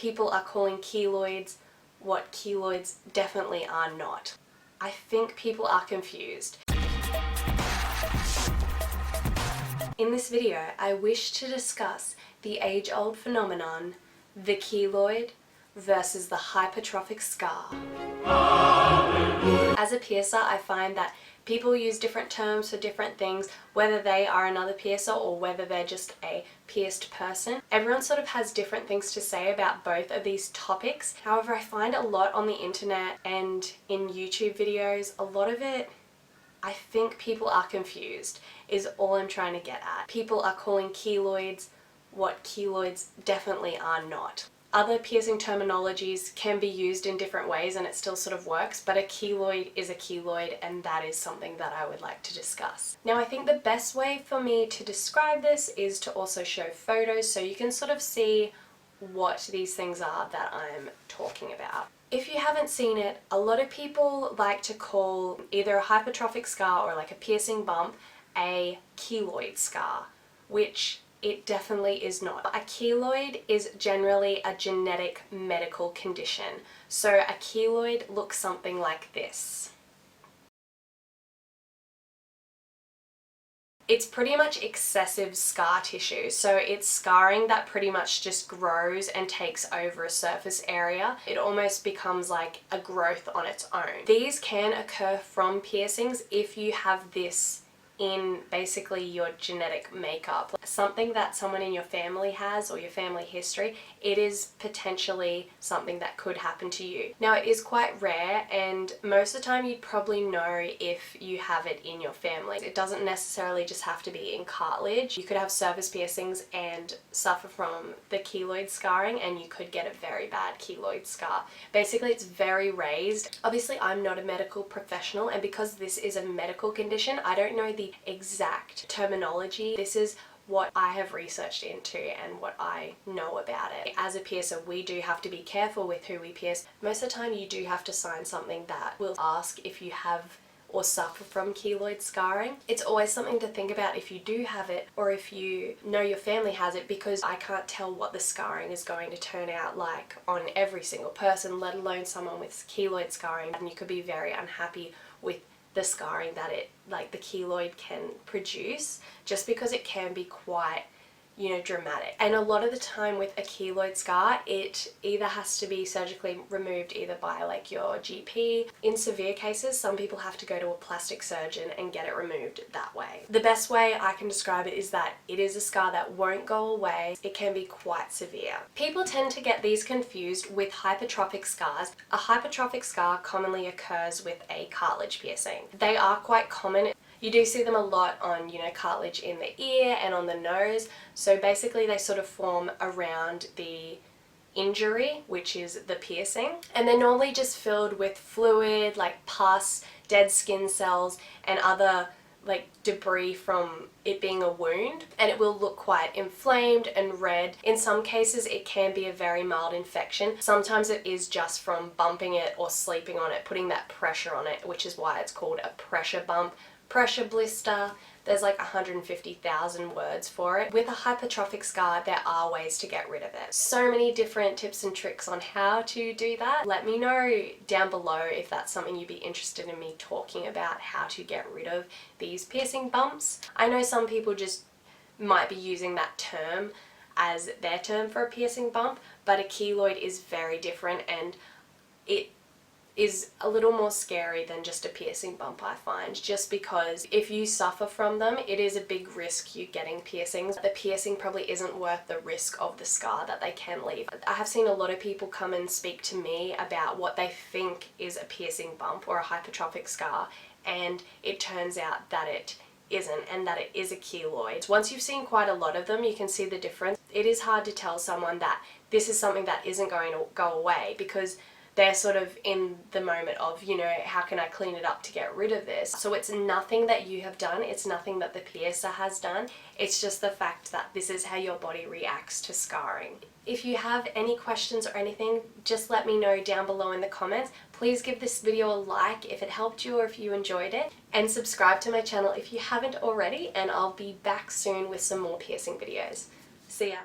people are calling keloids what keloids definitely are not. I think people are confused. In this video, I wish to discuss the age-old phenomenon, the keloid versus the hypertrophic scar. As a piercer, I find that people use different terms for different things, whether they are another piercer or whether they're just a pierced person. Everyone sort of has different things to say about both of these topics. However, I find a lot on the internet and in YouTube videos, a lot of it, I think people are confused, is all I'm trying to get at. People are calling keloids what keloids definitely are not. Other piercing terminologies can be used in different ways and it still sort of works, but a keloid is a keloid, and that is something that I would like to discuss. Now, I think the best way for me to describe this is to also show photos so you can sort of see what these things are that I'm talking about. If you haven't seen it, a lot of people like to call either a hypertrophic scar or like a piercing bump a keloid scar, which it definitely is not. A keloid is generally a genetic medical condition. So a keloid looks something like this. It's pretty much excessive scar tissue, so it's scarring that pretty much just grows and takes over a surface area. It almost becomes like a growth on its own. These can occur from piercings if you have this in basically your genetic makeup. Something that someone in your family has or your family history, it is potentially something that could happen to you. Now, it is quite rare, and most of the time you'd probably know if you have it in your family. It doesn't necessarily just have to be in cartilage. You could have surface piercings and suffer from the keloid scarring, and you could get a very bad keloid scar. Basically, it's very raised. Obviously, I'm not a medical professional, and because this is a medical condition, I don't know the exact terminology. This is what I have researched into and what I know about it. As a piercer, we do have to be careful with who we pierce. Most of the time you do have to sign something that will ask if you have or suffer from keloid scarring. It's always something to think about if you do have it or if you know your family has it, because I can't tell what the scarring is going to turn out like on every single person, let alone someone with keloid scarring, and you could be very unhappy with the scarring that the keloid can produce, just because it can be quite, dramatic. And a lot of the time with a keloid scar, it either has to be surgically removed either by like your GP. In severe cases, some people have to go to a plastic surgeon and get it removed that way. The best way I can describe it is that it is a scar that won't go away. It can be quite severe. People tend to get these confused with hypertrophic scars. A hypertrophic scar commonly occurs with a cartilage piercing. They are quite common. You do see them a lot on, cartilage in the ear and on the nose. So basically they sort of form around the injury, which is the piercing. And they're normally just filled with fluid, like pus, dead skin cells, and other like debris from it being a wound, and it will look quite inflamed and red. In some cases it can be a very mild infection. Sometimes it is just from bumping it or sleeping on it, putting that pressure on it, which is why it's called a pressure bump, pressure blister. There's like 150,000 words for it. With a hypertrophic scar, there are ways to get rid of it. So many different tips and tricks on how to do that. Let me know down below if that's something you'd be interested in me talking about, how to get rid of these piercing bumps. I know some people just might be using that term as their term for a piercing bump, but a keloid is very different, and it is a little more scary than just a piercing bump, I find, just because if you suffer from them, it is a big risk you getting piercings. The piercing probably isn't worth the risk of the scar that they can leave. I have seen a lot of people come and speak to me about what they think is a piercing bump or a hypertrophic scar, and it turns out that it isn't, and that it is a keloid. Once you've seen quite a lot of them, you can see the difference. It is hard to tell someone that this is something that isn't going to go away, because they're sort of in the moment of, how can I clean it up to get rid of this? So it's nothing that you have done, it's nothing that the piercer has done, it's just the fact that this is how your body reacts to scarring. If you have any questions or anything, just let me know down below in the comments. Please give this video a like if it helped you or if you enjoyed it, and subscribe to my channel if you haven't already, and I'll be back soon with some more piercing videos. See ya!